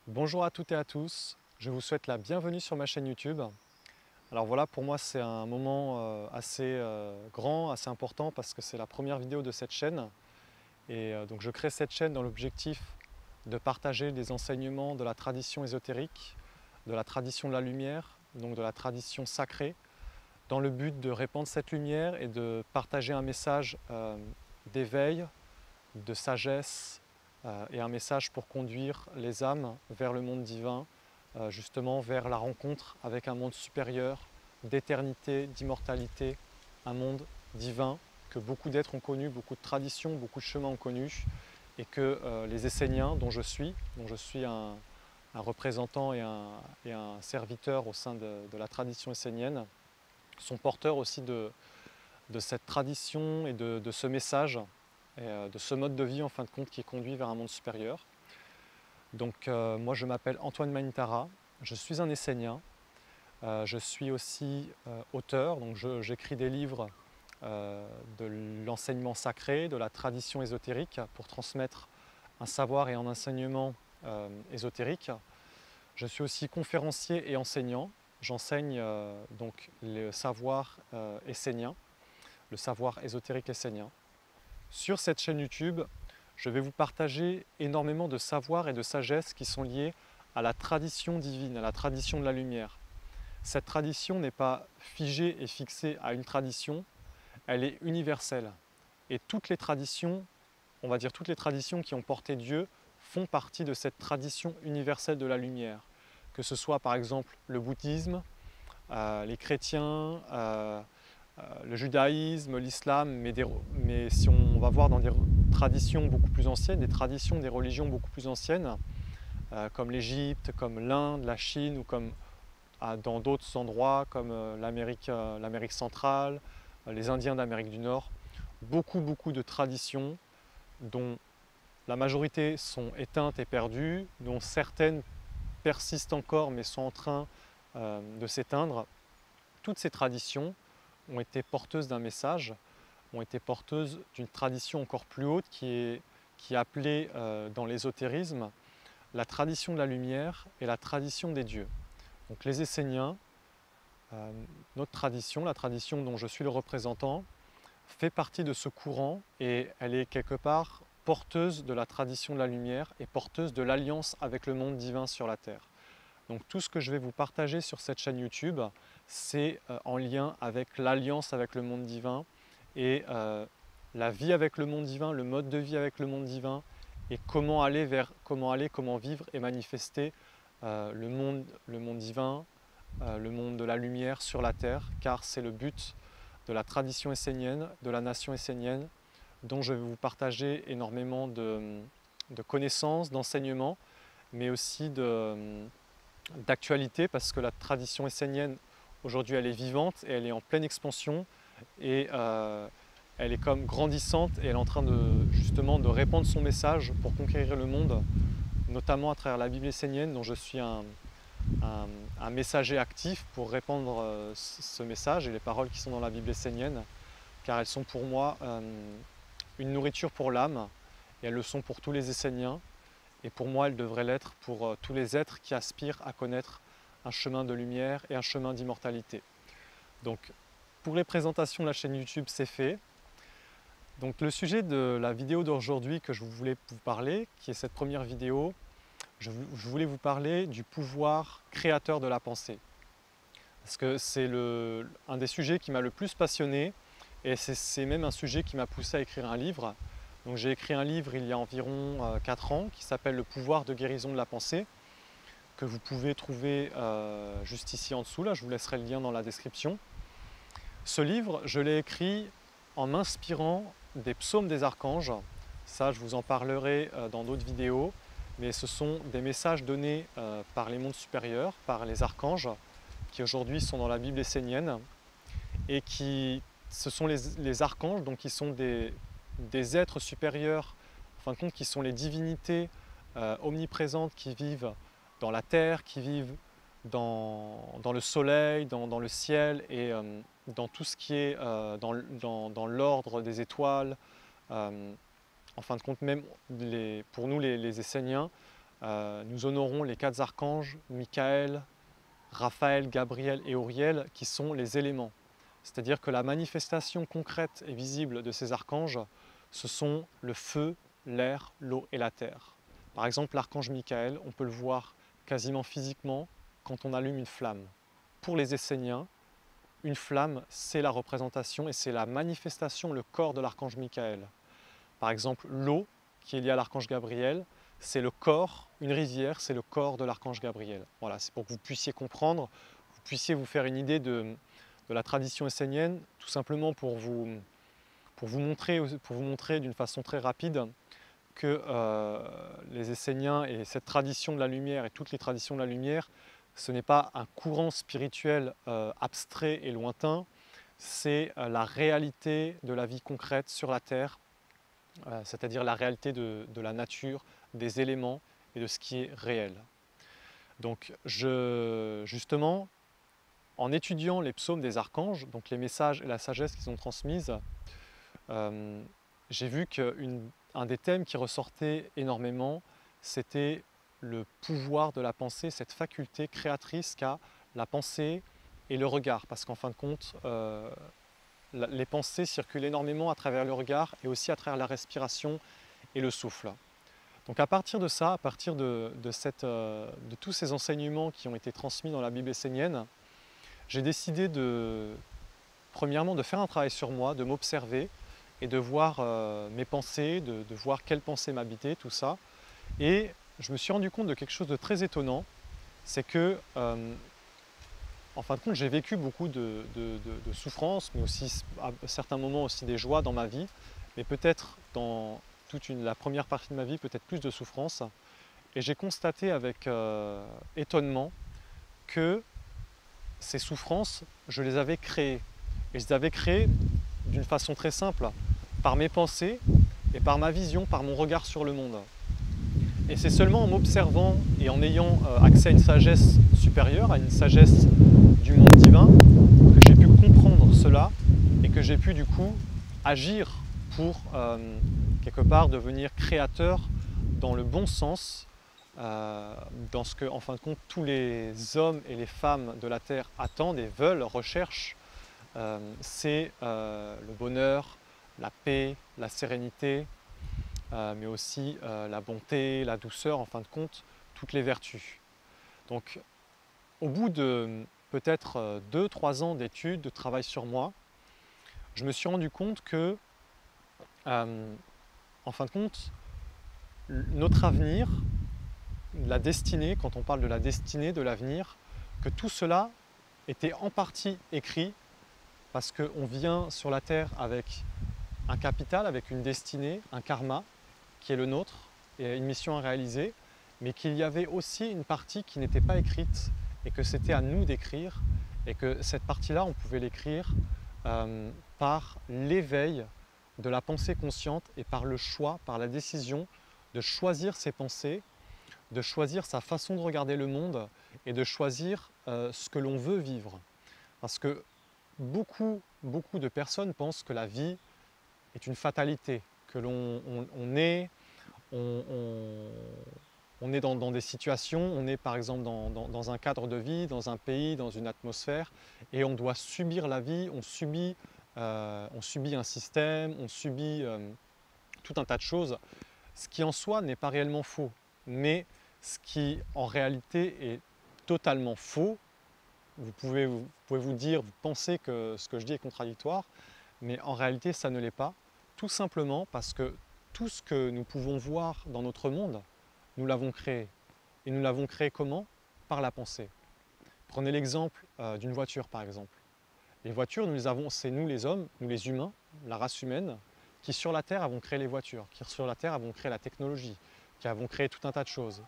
Bonjour à toutes et à tous, je vous souhaite la bienvenue sur ma chaîne YouTube. Alors voilà, pour moi c'est un moment assez grand, assez important parce que c'est la première vidéo de cette chaîne. Et donc je crée cette chaîne dans l'objectif de partager des enseignements de la tradition ésotérique, de la tradition de la lumière, donc de la tradition sacrée, dans le but de répandre cette lumière et de partager un message d'éveil, de sagesse et un message pour conduire les âmes vers le monde divin, justement vers la rencontre avec un monde supérieur, d'éternité, d'immortalité, un monde divin que beaucoup d'êtres ont connu, beaucoup de traditions, beaucoup de chemins ont connu, et que les Esséniens, dont je suis un représentant et un serviteur au sein de la tradition essénienne, sont porteurs aussi de cette tradition et de ce message et de ce mode de vie en fin de compte qui conduit vers un monde supérieur. Donc moi je m'appelle Antoine Manitara, je suis un Essénien, je suis aussi auteur, donc j'écris des livres de l'enseignement sacré, de la tradition ésotérique pour transmettre un savoir et un enseignement ésotérique. Je suis aussi conférencier et enseignant, j'enseigne donc le savoir essénien, le savoir ésotérique essénien. Sur cette chaîne YouTube, je vais vous partager énormément de savoirs et de sagesse qui sont liés à la tradition divine, à la tradition de la lumière. Cette tradition n'est pas figée et fixée à une tradition, elle est universelle. Et toutes les traditions, on va dire toutes les traditions qui ont porté Dieu, font partie de cette tradition universelle de la lumière. Que ce soit par exemple le bouddhisme, les chrétiens, le judaïsme, l'islam, mais si on va voir dans des traditions beaucoup plus anciennes, des traditions des religions beaucoup plus anciennes, comme l'Égypte, comme l'Inde, la Chine, ou comme dans d'autres endroits comme l'Amérique centrale, les Indiens d'Amérique du Nord, beaucoup de traditions dont la majorité sont éteintes et perdues, dont certaines persistent encore mais sont en train de s'éteindre. Toutes ces traditions ont été porteuses d'un message, ont été porteuses d'une tradition encore plus haute qui est appelée dans l'ésotérisme la tradition de la lumière et la tradition des dieux. Donc les Esséniens, notre tradition, la tradition dont je suis le représentant, fait partie de ce courant et elle est quelque part porteuse de la tradition de la lumière et porteuse de l'alliance avec le monde divin sur la terre. Donc tout ce que je vais vous partager sur cette chaîne YouTube, c'est en lien avec l'alliance avec le monde divin et la vie avec le monde divin, le mode de vie avec le monde divin et comment vivre et manifester le monde divin, le monde de la lumière sur la terre, car c'est le but de la tradition essénienne, de la nation essénienne, dont je vais vous partager énormément de connaissances, d'enseignements, mais aussi d'actualité parce que la tradition essénienne aujourd'hui elle est vivante et elle est en pleine expansion et elle est comme grandissante et elle est en train justement de répandre son message pour conquérir le monde, notamment à travers la Bible essénienne dont je suis un messager actif pour répandre ce message et les paroles qui sont dans la Bible essénienne, car elles sont pour moi une nourriture pour l'âme et elles le sont pour tous les Esséniens. Et pour moi, elles devraient l'être pour tous les êtres qui aspirent à connaître un chemin de lumière et un chemin d'immortalité. Donc, pour les présentations de la chaîne YouTube, c'est fait. Donc, le sujet de la vidéo d'aujourd'hui que je voulais vous parler, qui est cette première vidéo, je voulais vous parler du pouvoir créateur de la pensée. Parce que c'est un des sujets qui m'a le plus passionné et c'est même un sujet qui m'a poussé à écrire un livre. Donc j'ai écrit un livre il y a environ 4 ans qui s'appelle Le pouvoir de guérison de la pensée, que vous pouvez trouver juste ici en dessous, là je vous laisserai le lien dans la description. Ce livre, je l'ai écrit en m'inspirant des psaumes des archanges. Ça, je vous en parlerai dans d'autres vidéos, mais ce sont des messages donnés par les mondes supérieurs, par les archanges, qui aujourd'hui sont dans la Bible essénienne, et ce sont les archanges, donc qui sont des êtres supérieurs, en fin de compte, qui sont les divinités omniprésentes qui vivent dans la terre, qui vivent dans le soleil, dans le ciel et dans tout ce qui est dans l'ordre des étoiles. En fin de compte, même pour nous les Esséniens, nous honorons les 4 archanges, Michael, Raphaël, Gabriel et Auriel, qui sont les éléments. C'est-à-dire que la manifestation concrète et visible de ces archanges, ce sont le feu, l'air, l'eau et la terre. Par exemple, l'archange Michael, on peut le voir quasiment physiquement quand on allume une flamme. Pour les Esséniens, une flamme, c'est la représentation et c'est la manifestation, le corps de l'archange Michael. Par exemple, l'eau, qui est liée à l'archange Gabriel, c'est le corps, une rivière, c'est le corps de l'archange Gabriel. Voilà, c'est pour que vous puissiez comprendre, vous puissiez vous faire une idée de la tradition essénienne, tout simplement pour vous montrer d'une façon très rapide que les Esséniens et cette tradition de la lumière et toutes les traditions de la lumière, ce n'est pas un courant spirituel abstrait et lointain, c'est la réalité de la vie concrète sur la Terre, c'est-à-dire la réalité de la nature, des éléments et de ce qui est réel. Donc justement, en étudiant les psaumes des archanges, donc les messages et la sagesse qu'ils ont transmise, j'ai vu qu'un des thèmes qui ressortait énormément, c'était le pouvoir de la pensée, cette faculté créatrice qu'a la pensée et le regard. Parce qu'en fin de compte, les pensées circulent énormément à travers le regard et aussi à travers la respiration et le souffle. Donc à partir de ça, à partir de tous ces enseignements qui ont été transmis dans la Bible essénienne, j'ai décidé premièrement de faire un travail sur moi, de m'observer et de voir mes pensées, de voir quelles pensées m'habitaient, tout ça. Et je me suis rendu compte de quelque chose de très étonnant, c'est que, en fin de compte, j'ai vécu beaucoup de souffrances, mais aussi à certains moments aussi des joies dans ma vie, mais peut-être dans la première partie de ma vie, peut-être plus de souffrances. Et j'ai constaté avec étonnement que ces souffrances, je les avais créées. Et je les avais créées d'une façon très simple, par mes pensées et par ma vision, par mon regard sur le monde. Et c'est seulement en m'observant et en ayant accès à une sagesse supérieure, à une sagesse du monde divin, que j'ai pu comprendre cela et que j'ai pu du coup agir pour quelque part devenir créateur dans le bon sens, dans ce que, en fin de compte, tous les hommes et les femmes de la Terre attendent et veulent, recherchent. C'est le bonheur, la paix, la sérénité, mais aussi la bonté, la douceur, en fin de compte, toutes les vertus. Donc, au bout de peut-être 2-3 ans d'études, de travail sur moi, je me suis rendu compte que, en fin de compte, notre avenir, la destinée, quand on parle de la destinée, de l'avenir, que tout cela était en partie écrit parce qu'on vient sur la Terre avec un capital, avec une destinée, un karma qui est le nôtre et une mission à réaliser, mais qu'il y avait aussi une partie qui n'était pas écrite et que c'était à nous d'écrire et que cette partie-là, on pouvait l'écrire par l'éveil de la pensée consciente et par le choix, par la décision de choisir ses pensées, de choisir sa façon de regarder le monde et de choisir ce que l'on veut vivre. Parce que beaucoup de personnes pensent que la vie est une fatalité, que on est dans des situations, on est par exemple dans un cadre de vie, dans un pays, dans une atmosphère, et on doit subir la vie, on subit un système, on subit tout un tas de choses, ce qui en soi n'est pas réellement faux, mais ce qui en réalité est totalement faux. Vous pouvez vous dire, vous pensez que ce que je dis est contradictoire, mais en réalité ça ne l'est pas, tout simplement parce que tout ce que nous pouvons voir dans notre monde, nous l'avons créé. Et nous l'avons créé comment? Par la pensée. Prenez l'exemple d'une voiture par exemple. Les voitures, c'est nous les hommes, nous les humains, la race humaine, qui sur la Terre avons créé les voitures, qui sur la Terre avons créé la technologie, qui avons créé tout un tas de choses.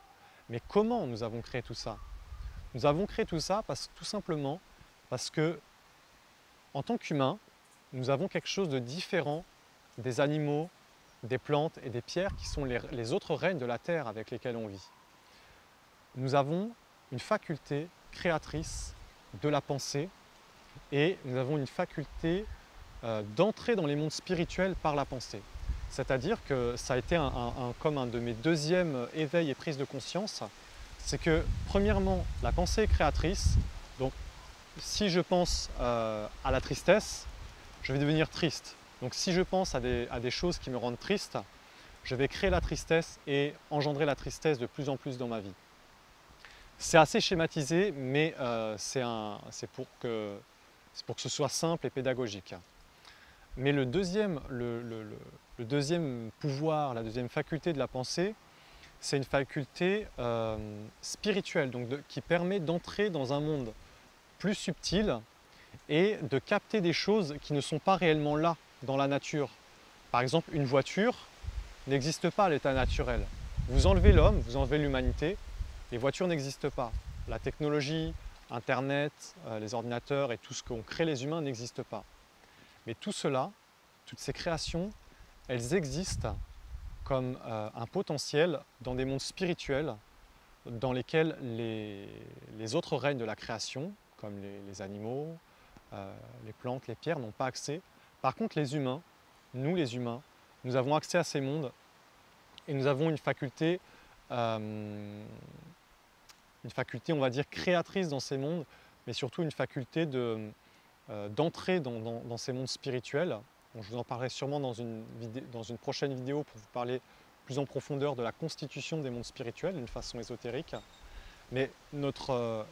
Mais comment nous avons créé tout ça? Nous avons créé tout ça tout simplement parce que, en tant qu'humains, nous avons quelque chose de différent des animaux, des plantes et des pierres qui sont les autres règnes de la Terre avec lesquels on vit. Nous avons une faculté créatrice de la pensée et nous avons une faculté d'entrer dans les mondes spirituels par la pensée. C'est-à-dire que ça a été comme un de mes deuxièmes éveils et prises de conscience. C'est que, premièrement, la pensée est créatrice. Donc, si je pense à la tristesse, je vais devenir triste. Donc, si je pense à des choses qui me rendent triste, je vais créer la tristesse et engendrer la tristesse de plus en plus dans ma vie. C'est assez schématisé, mais c'est pour que ce soit simple et pédagogique. Mais le deuxième pouvoir, la deuxième faculté de la pensée, c'est une faculté spirituelle, donc qui permet d'entrer dans un monde plus subtil et de capter des choses qui ne sont pas réellement là dans la nature. Par exemple, une voiture n'existe pas à l'état naturel. Vous enlevez l'homme, vous enlevez l'humanité, les voitures n'existent pas. La technologie, Internet, les ordinateurs et tout ce qu'ont créé les humains n'existe pas. Mais tout cela, toutes ces créations, elles existent comme un potentiel dans des mondes spirituels dans lesquels les autres règnes de la création, comme les animaux, les plantes, les pierres, n'ont pas accès. Par contre, les humains, nous les humains, nous avons accès à ces mondes et nous avons une faculté, on va dire, créatrice dans ces mondes, mais surtout une faculté d'entrer dans ces mondes spirituels. Bon, je vous en parlerai sûrement dans une prochaine vidéo pour vous parler plus en profondeur de la constitution des mondes spirituels d'une façon ésotérique. Mais notre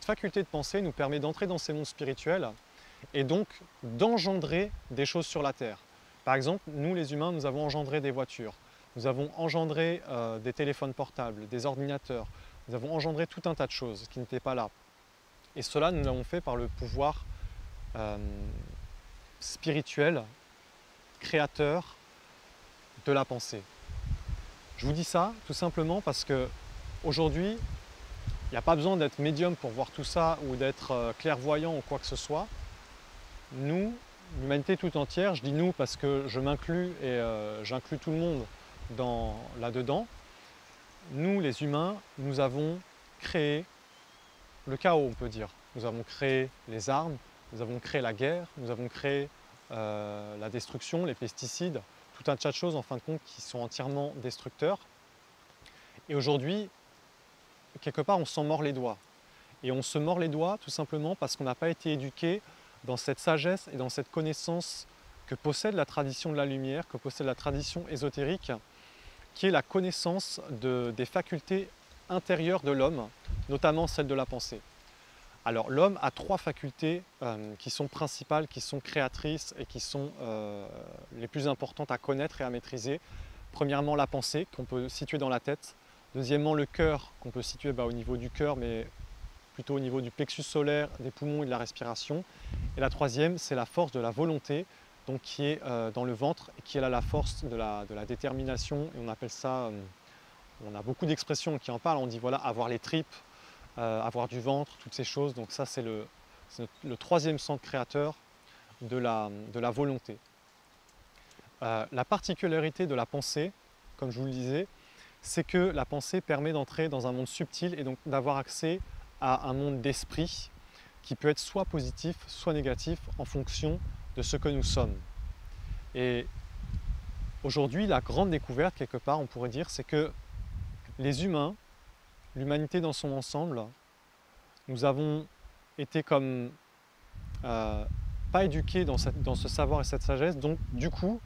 faculté de penser nous permet d'entrer dans ces mondes spirituels et donc d'engendrer des choses sur la Terre. Par exemple, nous les humains, nous avons engendré des voitures, nous avons engendré des téléphones portables, des ordinateurs, nous avons engendré tout un tas de choses qui n'étaient pas là. Et cela, nous l'avons fait par le pouvoir spirituel, créateur de la pensée. Je vous dis ça tout simplement parce que aujourd'hui, il n'y a pas besoin d'être médium pour voir tout ça ou d'être clairvoyant ou quoi que ce soit. Nous, l'humanité tout entière, je dis nous parce que je m'inclus et j'inclus tout le monde là-dedans. Nous, les humains, nous avons créé le chaos, on peut dire. Nous avons créé les armes, nous avons créé la guerre, nous avons créé la destruction, les pesticides, tout un tas de choses en fin de compte qui sont entièrement destructeurs. Et aujourd'hui, quelque part, on s'en mord les doigts. Et on se mord les doigts tout simplement parce qu'on n'a pas été éduqué dans cette sagesse et dans cette connaissance que possède la tradition de la lumière, que possède la tradition ésotérique, qui est la connaissance des facultés intérieures de l'homme, notamment celle de la pensée. Alors l'homme a trois facultés qui sont principales, qui sont créatrices et qui sont les plus importantes à connaître et à maîtriser. Premièrement, la pensée qu'on peut situer dans la tête. Deuxièmement, le cœur qu'on peut situer au niveau du cœur, mais plutôt au niveau du plexus solaire, des poumons et de la respiration. Et la troisième, c'est la force de la volonté, donc qui est dans le ventre et qui est là la force de la détermination. Et on appelle ça, on a beaucoup d'expressions qui en parlent, on dit voilà, avoir les tripes, avoir du ventre, toutes ces choses. Donc ça, c'est le troisième centre créateur de la volonté. La particularité de la pensée, comme je vous le disais, c'est que la pensée permet d'entrer dans un monde subtil et donc d'avoir accès à un monde d'esprit qui peut être soit positif, soit négatif en fonction de ce que nous sommes. Et aujourd'hui, la grande découverte, quelque part, on pourrait dire, c'est que les humains, l'humanité dans son ensemble, nous avons été comme pas éduqués dans ce savoir et cette sagesse, donc du coup,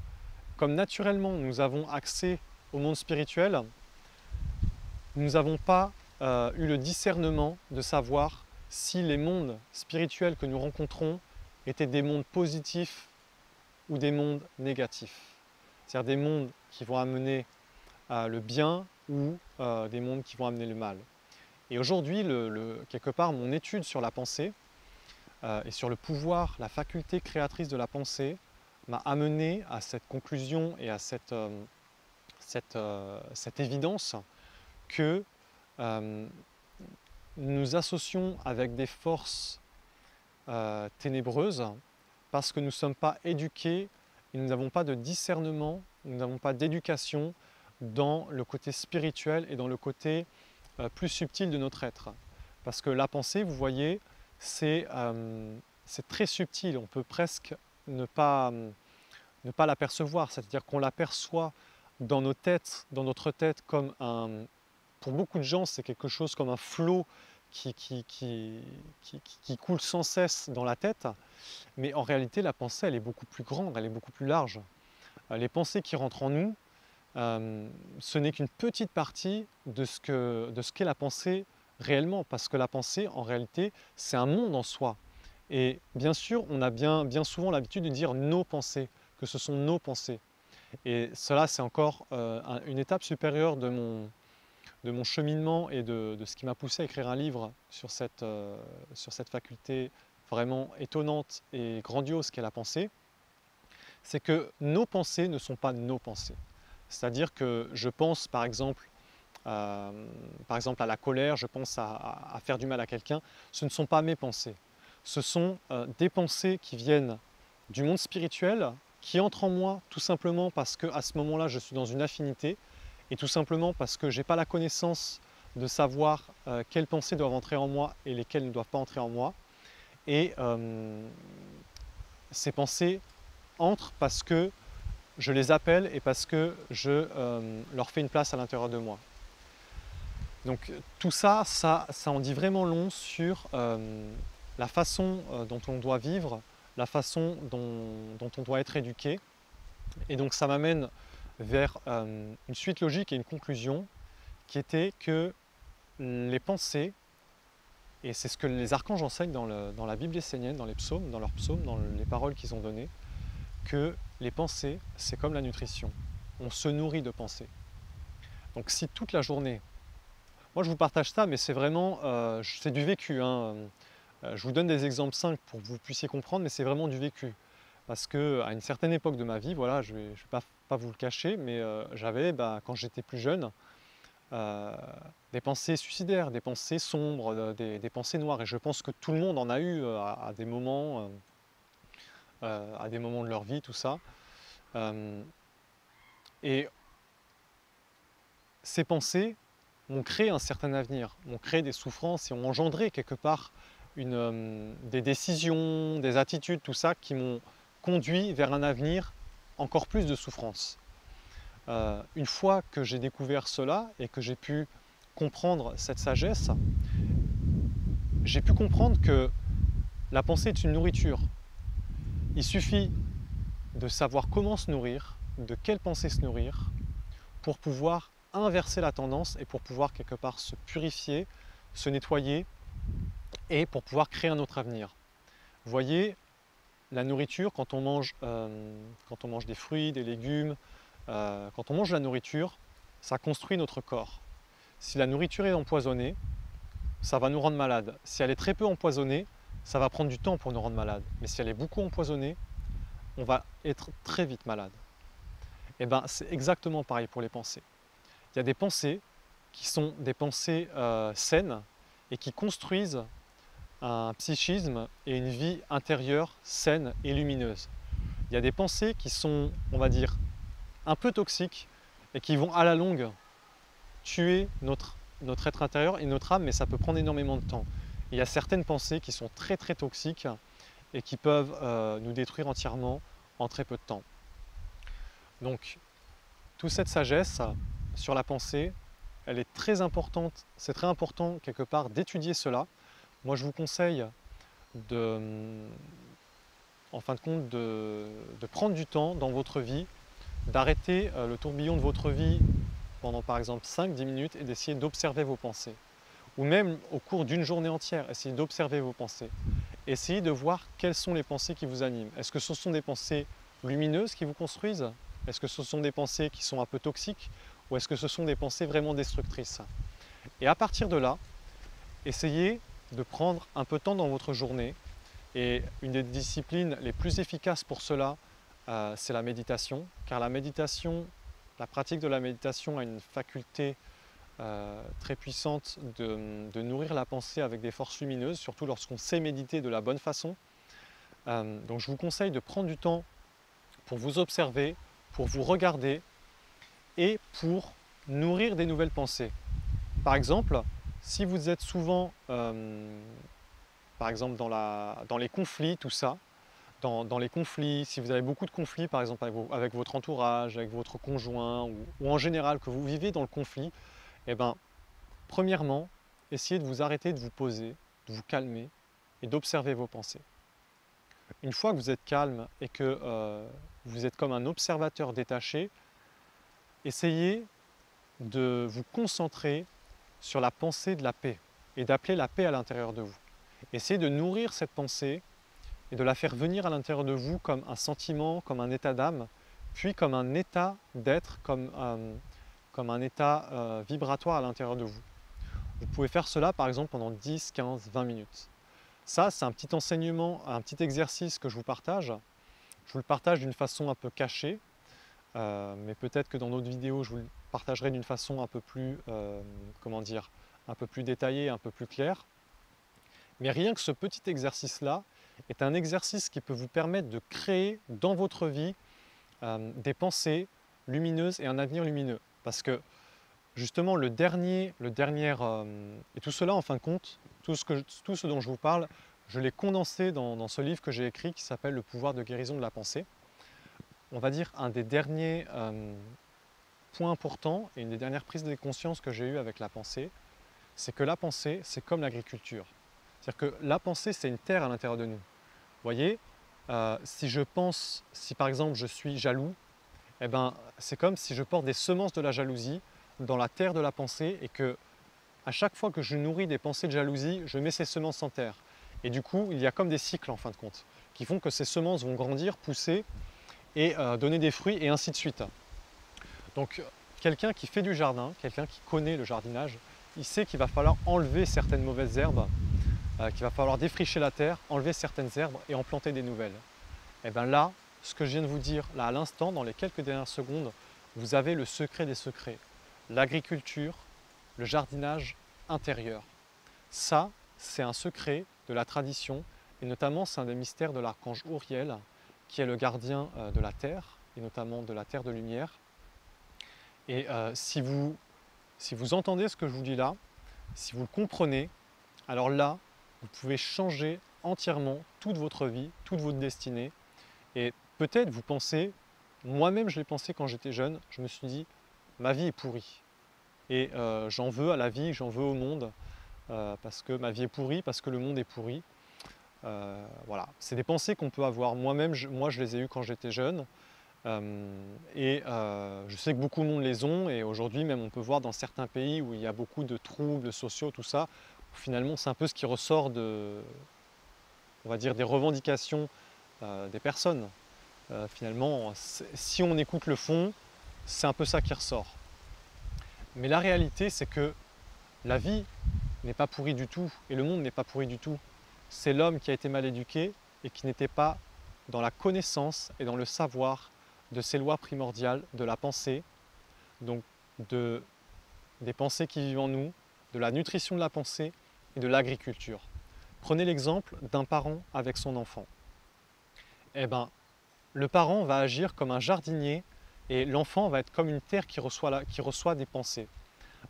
comme naturellement nous avons accès au monde spirituel, nous n'avons pas eu le discernement de savoir si les mondes spirituels que nous rencontrons étaient des mondes positifs ou des mondes négatifs. C'est-à-dire des mondes qui vont amener le bien ou des mondes qui vont amener le mal. Et aujourd'hui, quelque part, mon étude sur la pensée et sur le pouvoir, la faculté créatrice de la pensée m'a amené à cette conclusion et à cette évidence que nous associons avec des forces ténébreuses parce que nous ne sommes pas éduqués et nous n'avons pas de discernement, nous n'avons pas d'éducation dans le côté spirituel et dans le côté plus subtil de notre être. Parce que la pensée, vous voyez, c'est très subtil, on peut presque ne pas ne pas l'apercevoir, c'est-à-dire qu'on l'aperçoit dans nos têtes, dans notre tête comme un... Pour beaucoup de gens, c'est quelque chose comme un flot qui coule sans cesse dans la tête, mais en réalité, la pensée, elle est beaucoup plus grande, elle est beaucoup plus large. Les pensées qui rentrent en nous, ce n'est qu'une petite partie de ce qu'est la pensée réellement, parce que la pensée, en réalité, c'est un monde en soi. Et bien sûr, on a bien souvent l'habitude de dire nos pensées, que ce sont nos pensées. Et cela, c'est encore une étape supérieure de mon cheminement et de ce qui m'a poussé à écrire un livre sur cette faculté vraiment étonnante et grandiose qu'est la pensée. C'est que nos pensées ne sont pas nos pensées. C'est-à-dire que je pense par exemple à la colère, je pense à faire du mal à quelqu'un, ce ne sont pas mes pensées. Ce sont des pensées qui viennent du monde spirituel, qui entrent en moi tout simplement parce qu'à ce moment-là, je suis dans une affinité et tout simplement parce que je n'ai pas la connaissance de savoir quelles pensées doivent entrer en moi et lesquelles ne doivent pas entrer en moi. Et ces pensées entrent parce que je les appelle et parce que je leur fais une place à l'intérieur de moi. Donc tout ça, ça en dit vraiment long sur la façon dont on doit vivre, la façon dont on doit être éduqué. Et donc ça m'amène vers une suite logique et une conclusion qui était que les pensées, et c'est ce que les archanges enseignent dans la Bible essénienne, dans les psaumes, dans leurs psaumes, dans les paroles qu'ils ont données, que les pensées, c'est comme la nutrition. On se nourrit de pensées. Donc si toute la journée, moi je vous partage ça, mais c'est vraiment, c'est du vécu, hein. Je vous donne des exemples simples pour que vous puissiez comprendre, mais c'est vraiment du vécu. Parce qu'à une certaine époque de ma vie, voilà, je ne vais pas vous le cacher, mais j'avais, quand j'étais plus jeune, des pensées suicidaires, des pensées sombres, des pensées noires. Et je pense que tout le monde en a eu à des moments de leur vie, tout ça. Et ces pensées ont créé un certain avenir, ont créé des souffrances et ont engendré quelque part des décisions, des attitudes, tout ça qui m'ont conduit vers un avenir encore plus de souffrance. Une fois que j'ai découvert cela et que j'ai pu comprendre cette sagesse, j'ai pu comprendre que la pensée est une nourriture. Il suffit de savoir comment se nourrir, de quelle pensée se nourrir, pour pouvoir inverser la tendance et pour pouvoir quelque part se purifier, se nettoyer et pour pouvoir créer un autre avenir. Vous voyez, la nourriture, quand on mange des fruits, des légumes, quand on mange de la nourriture, ça construit notre corps. Si la nourriture est empoisonnée, ça va nous rendre malades. Si elle est très peu empoisonnée, ça va prendre du temps pour nous rendre malades. Mais si elle est beaucoup empoisonnée, on va être très vite malade. Et bien, c'est exactement pareil pour les pensées. Il y a des pensées qui sont des pensées saines et qui construisent un psychisme et une vie intérieure saine et lumineuse. Il y a des pensées qui sont, on va dire, un peu toxiques et qui vont à la longue tuer notre être intérieur et notre âme, mais ça peut prendre énormément de temps. Et il y a certaines pensées qui sont très très toxiques et qui peuvent nous détruire entièrement en très peu de temps. Donc, toute cette sagesse sur la pensée, elle est très importante, c'est très important quelque part d'étudier cela. Moi je vous conseille en fin de compte de prendre du temps dans votre vie, d'arrêter le tourbillon de votre vie pendant par exemple 5-10 minutes et d'essayer d'observer vos pensées. Ou même au cours d'une journée entière, essayez d'observer vos pensées. Essayez de voir quelles sont les pensées qui vous animent. Est-ce que ce sont des pensées lumineuses qui vous construisent? Est-ce que ce sont des pensées qui sont un peu toxiques? Ou est-ce que ce sont des pensées vraiment destructrices? Et à partir de là, essayez de prendre un peu de temps dans votre journée. Et une des disciplines les plus efficaces pour cela, c'est la méditation. Car la pratique de la méditation a une faculté très puissante de nourrir la pensée avec des forces lumineuses, surtout lorsqu'on sait méditer de la bonne façon. Donc je vous conseille de prendre du temps pour vous observer, pour vous regarder et pour nourrir des nouvelles pensées. Par exemple, si vous êtes souvent, par exemple dans les conflits, tout ça, dans les conflits, si vous avez beaucoup de conflits par exemple avec votre entourage, avec votre conjoint ou en général que vous vivez dans le conflit, eh ben, premièrement, essayez de vous arrêter, de vous poser, de vous calmer et d'observer vos pensées. Une fois que vous êtes calme et que vous êtes comme un observateur détaché, essayez de vous concentrer sur la pensée de la paix et d'appeler la paix à l'intérieur de vous. Essayez de nourrir cette pensée et de la faire venir à l'intérieur de vous comme un sentiment, comme un état d'âme, puis comme un état d'être, comme un état vibratoire à l'intérieur de vous. Vous pouvez faire cela par exemple pendant 10, 15, 20 minutes. Ça, c'est un petit enseignement, un petit exercice que je vous partage. Je vous le partage d'une façon un peu cachée, mais peut-être que dans d'autres vidéos, je vous le partagerai d'une façon un peu plus, comment dire, un peu plus détaillée, un peu plus claire. Mais rien que ce petit exercice-là est un exercice qui peut vous permettre de créer dans votre vie des pensées lumineuses et un avenir lumineux. Parce que justement, et tout cela en fin de compte, tout ce dont je vous parle, je l'ai condensé dans ce livre que j'ai écrit qui s'appelle Le pouvoir de guérison de la pensée. On va dire un des derniers points importants et une des dernières prises de conscience que j'ai eues avec la pensée, c'est que la pensée, c'est comme l'agriculture. C'est-à-dire que la pensée, c'est une terre à l'intérieur de nous. Vous voyez, si par exemple je suis jaloux, eh ben, c'est comme si je porte des semences de la jalousie dans la terre de la pensée et que à chaque fois que je nourris des pensées de jalousie, je mets ces semences en terre. Et du coup, il y a comme des cycles en fin de compte, qui font que ces semences vont grandir, pousser et donner des fruits et ainsi de suite. Donc quelqu'un qui fait du jardin, quelqu'un qui connaît le jardinage, il sait qu'il va falloir enlever certaines mauvaises herbes, qu'il va falloir défricher la terre, enlever certaines herbes et en planter des nouvelles. Et bien là, ce que je viens de vous dire, là à l'instant, dans les quelques dernières secondes, vous avez le secret des secrets. L'agriculture, le jardinage intérieur. Ça, c'est un secret de la tradition et notamment c'est un des mystères de l'archange Uriel qui est le gardien de la terre et notamment de la terre de lumière. Et si vous entendez ce que je vous dis là, si vous le comprenez, alors là, vous pouvez changer entièrement toute votre vie, toute votre destinée. Et peut-être vous pensez, moi-même je l'ai pensé quand j'étais jeune, je me suis dit, ma vie est pourrie. Et j'en veux à la vie, j'en veux au monde, parce que ma vie est pourrie, parce que le monde est pourri. Voilà, c'est des pensées qu'on peut avoir. Moi-même, moi je les ai eues quand j'étais jeune. Je sais que beaucoup de monde les ont et aujourd'hui même on peut voir dans certains pays où il y a beaucoup de troubles sociaux, tout ça, où finalement c'est un peu ce qui ressort on va dire, des revendications des personnes. Finalement, si on écoute le fond, c'est un peu ça qui ressort. Mais la réalité, c'est que la vie n'est pas pourrie du tout et le monde n'est pas pourri du tout. C'est l'homme qui a été mal éduqué et qui n'était pas dans la connaissance et dans le savoir de ces lois primordiales de la pensée, donc des pensées qui vivent en nous, de la nutrition de la pensée et de l'agriculture. Prenez l'exemple d'un parent avec son enfant. Eh ben, le parent va agir comme un jardinier et l'enfant va être comme une terre qui reçoit des pensées.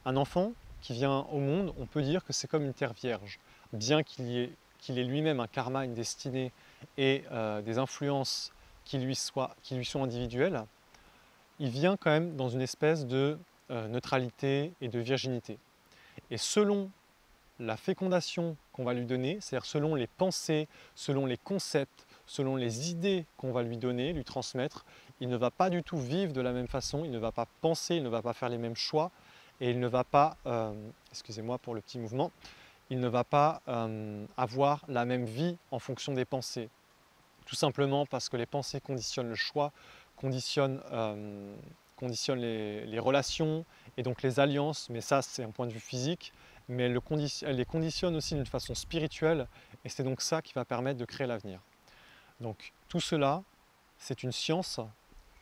Un enfant qui vient au monde, on peut dire que c'est comme une terre vierge, bien qu'il ait lui-même un karma, une destinée et des influences qui lui sont individuelles, il vient quand même dans une espèce de neutralité et de virginité. Et selon la fécondation qu'on va lui donner, c'est-à-dire selon les pensées, selon les concepts, selon les idées qu'on va lui donner, lui transmettre, il ne va pas du tout vivre de la même façon, il ne va pas penser, il ne va pas faire les mêmes choix et il ne va pas, excusez-moi pour le petit mouvement, il ne va pas avoir la même vie en fonction des pensées. Tout simplement parce que les pensées conditionnent le choix, conditionnent les relations et donc les alliances, mais ça c'est un point de vue physique, mais elle les conditionne aussi d'une façon spirituelle et c'est donc ça qui va permettre de créer l'avenir. Donc tout cela, c'est une science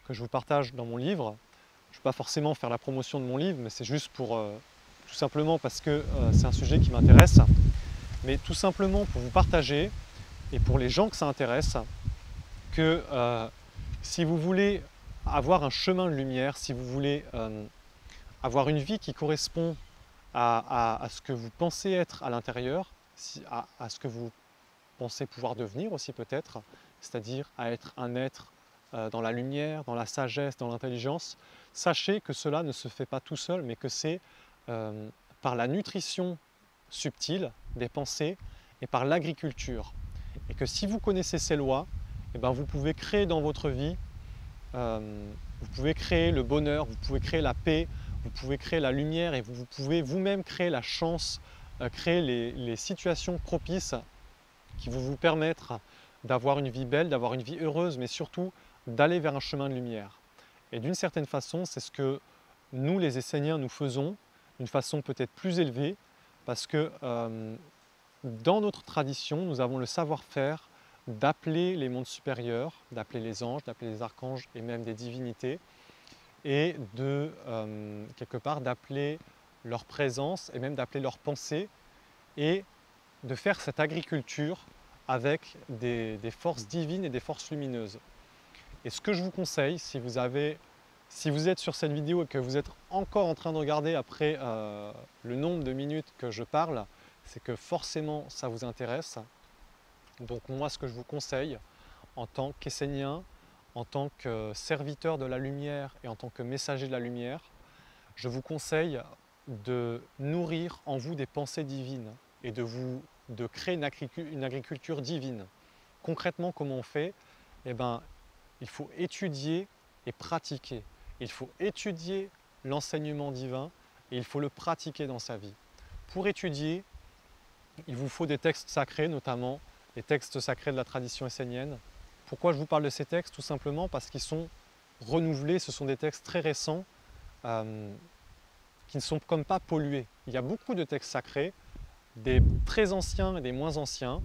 que je vous partage dans mon livre. Je ne vais pas forcément faire la promotion de mon livre, mais c'est juste pour tout simplement parce que c'est un sujet qui m'intéresse, mais tout simplement pour vous partager et pour les gens que ça intéresse, que si vous voulez avoir un chemin de lumière, si vous voulez avoir une vie qui correspond à ce que vous pensez être à l'intérieur, à ce que vous pensez pouvoir devenir aussi peut-être, c'est-à-dire à être un être dans la lumière, dans la sagesse, dans l'intelligence, sachez que cela ne se fait pas tout seul, mais que c'est par la nutrition subtile des pensées et par l'agriculture. Et que si vous connaissez ces lois, eh ben vous pouvez créer dans votre vie, vous pouvez créer le bonheur, vous pouvez créer la paix, vous pouvez créer la lumière et vous pouvez vous-même créer la chance, créer les situations propices qui vont vous permettre d'avoir une vie belle, d'avoir une vie heureuse, mais surtout d'aller vers un chemin de lumière. Et d'une certaine façon, c'est ce que nous, les Esséniens, nous faisons d'une façon peut-être plus élevée, parce que dans notre tradition, nous avons le savoir-faire d'appeler les mondes supérieurs, d'appeler les anges, d'appeler les archanges et même des divinités, et de, quelque part, d'appeler leur présence et même d'appeler leur pensée, et de faire cette agriculture avec des forces divines et des forces lumineuses. Et ce que je vous conseille, si vous êtes sur cette vidéo et que vous êtes encore en train de regarder après le nombre de minutes que je parle, c'est que forcément ça vous intéresse. Donc moi, ce que je vous conseille en tant qu'Essénien, en tant que serviteur de la lumière et en tant que messager de la lumière, je vous conseille de nourrir en vous des pensées divines et de créer une agriculture divine. Concrètement, comment on fait? Eh ben, il faut étudier et pratiquer. Il faut étudier l'enseignement divin et il faut le pratiquer dans sa vie. Pour étudier, il vous faut des textes sacrés, notamment les textes sacrés de la tradition essénienne. Pourquoi je vous parle de ces textes? Tout simplement parce qu'ils sont renouvelés, ce sont des textes très récents qui ne sont comme pas pollués. Il y a beaucoup de textes sacrés, des très anciens et des moins anciens,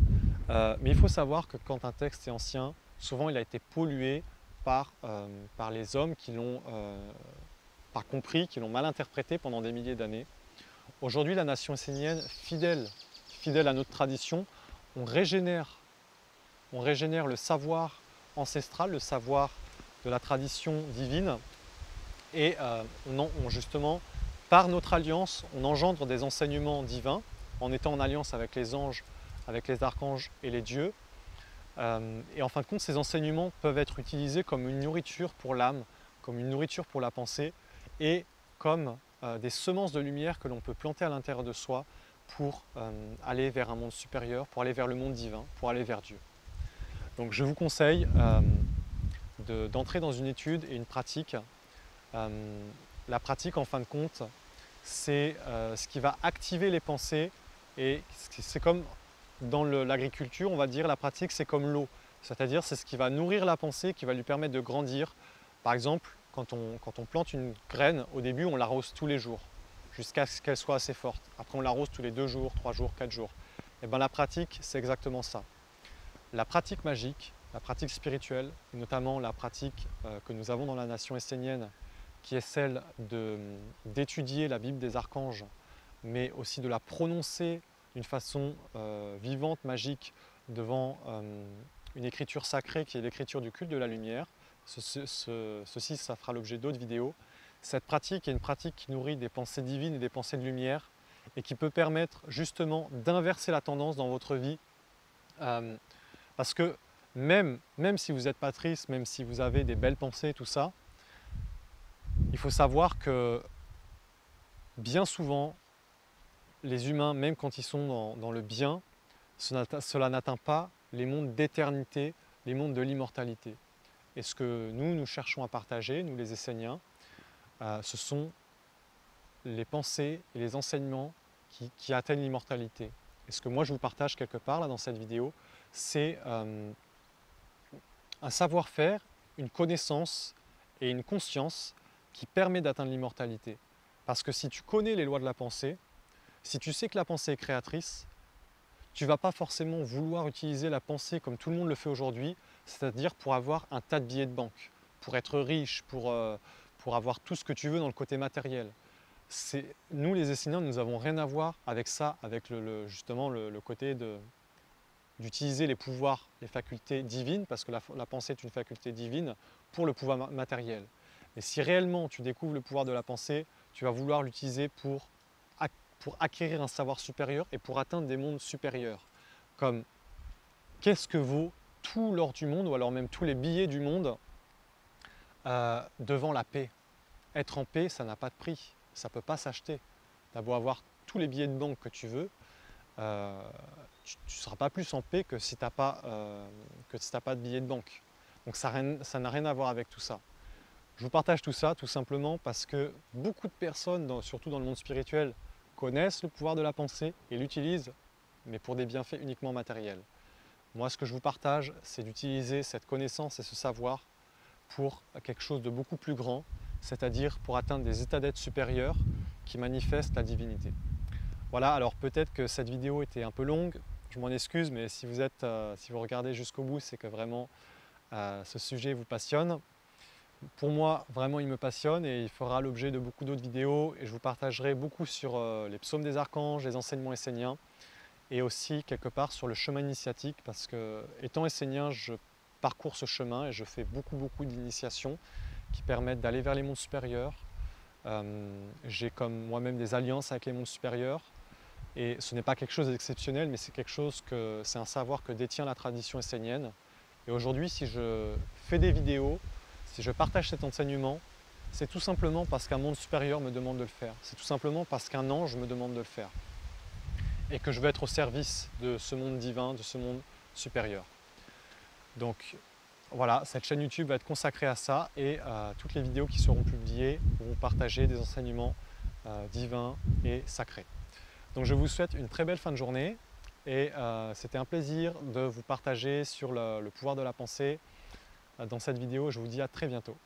mais il faut savoir que quand un texte est ancien, souvent il a été pollué par les hommes qui l'ont pas compris, qui l'ont mal interprété pendant des milliers d'années. Aujourd'hui, la nation essénienne, fidèle à notre tradition, on régénère le savoir ancestral, le savoir de la tradition divine, et justement, par notre alliance, on engendre des enseignements divins en étant en alliance avec les anges, avec les archanges et les dieux. Et en fin de compte, ces enseignements peuvent être utilisés comme une nourriture pour l'âme, comme une nourriture pour la pensée, et comme des semences de lumière que l'on peut planter à l'intérieur de soi pour aller vers un monde supérieur, pour aller vers le monde divin, pour aller vers Dieu. Donc je vous conseille d'entrer dans une étude et une pratique. La pratique, en fin de compte, c'est ce qui va activer les pensées, et c'est comme dans l'agriculture, on va dire, la pratique c'est comme l'eau, c'est-à-dire c'est ce qui va nourrir la pensée, qui va lui permettre de grandir. Par exemple, quand on plante une graine, au début on l'arrose tous les jours, jusqu'à ce qu'elle soit assez forte. Après on l'arrose tous les 2 jours, 3 jours, 4 jours. Et bien la pratique c'est exactement ça. La pratique magique, la pratique spirituelle, et notamment la pratique que nous avons dans la nation essénienne, qui est celle d'étudier la Bible des archanges, mais aussi de la prononcer d'une façon vivante, magique, devant une écriture sacrée qui est l'écriture du culte de la lumière. Ceci, ça fera l'objet d'autres vidéos. Cette pratique est une pratique qui nourrit des pensées divines et des pensées de lumière, et qui peut permettre justement d'inverser la tendance dans votre vie. Parce que même si vous n'êtes pas triste, même si vous avez des belles pensées, tout ça, il faut savoir que bien souvent, les humains, même quand ils sont dans le bien, cela n'atteint pas les mondes d'éternité, les mondes de l'immortalité. Et ce que nous cherchons à partager, nous les Esséniens, ce sont les pensées et les enseignements qui atteignent l'immortalité. Et ce que moi je vous partage quelque part là dans cette vidéo, c'est un savoir-faire, une connaissance et une conscience qui permet d'atteindre l'immortalité. Parce que si tu connais les lois de la pensée, si tu sais que la pensée est créatrice, tu ne vas pas forcément vouloir utiliser la pensée comme tout le monde le fait aujourd'hui, c'est-à-dire pour avoir un tas de billets de banque, pour être riche, pour avoir tout ce que tu veux dans le côté matériel. Nous les Esséniens, nous n'avons rien à voir avec ça, avec justement le côté d'utiliser les pouvoirs, les facultés divines, parce que la pensée est une faculté divine, pour le pouvoir matériel. Et si réellement tu découvres le pouvoir de la pensée, tu vas vouloir l'utiliser pour acquérir un savoir supérieur et pour atteindre des mondes supérieurs. Comme qu'est-ce que vaut tout l'or du monde, ou alors même tous les billets du monde, devant la paix. Être en paix, ça n'a pas de prix, ça ne peut pas s'acheter. Tu as beau avoir tous les billets de banque que tu veux, tu ne seras pas plus en paix que si tu n'as pas, pas de billets de banque. Donc ça n'a rien à voir avec tout ça. Je vous partage tout ça tout simplement parce que beaucoup de personnes, surtout dans le monde spirituel, connaissent le pouvoir de la pensée et l'utilisent, mais pour des bienfaits uniquement matériels. Moi, ce que je vous partage, c'est d'utiliser cette connaissance et ce savoir pour quelque chose de beaucoup plus grand, c'est-à-dire pour atteindre des états d'être supérieurs qui manifestent la divinité. Voilà, alors peut-être que cette vidéo était un peu longue, je m'en excuse, mais si vous regardez jusqu'au bout, c'est que vraiment ce sujet vous passionne. Pour moi, vraiment, il me passionne et il fera l'objet de beaucoup d'autres vidéos et je vous partagerai beaucoup sur les psaumes des archanges, les enseignements esséniens et aussi quelque part sur le chemin initiatique parce que, étant essénien, je parcours ce chemin et je fais beaucoup d'initiations qui permettent d'aller vers les mondes supérieurs. J'ai comme moi-même des alliances avec les mondes supérieurs et ce n'est pas quelque chose d'exceptionnel, mais c'est un savoir que détient la tradition essénienne. Et aujourd'hui, si je fais des vidéos, si je partage cet enseignement, c'est tout simplement parce qu'un monde supérieur me demande de le faire. C'est tout simplement parce qu'un ange me demande de le faire. Et que je veux être au service de ce monde divin, de ce monde supérieur. Donc voilà, cette chaîne YouTube va être consacrée à ça et toutes les vidéos qui seront publiées vont partager des enseignements divins et sacrés. Donc je vous souhaite une très belle fin de journée et c'était un plaisir de vous partager sur le pouvoir de la pensée dans cette vidéo. Je vous dis à très bientôt.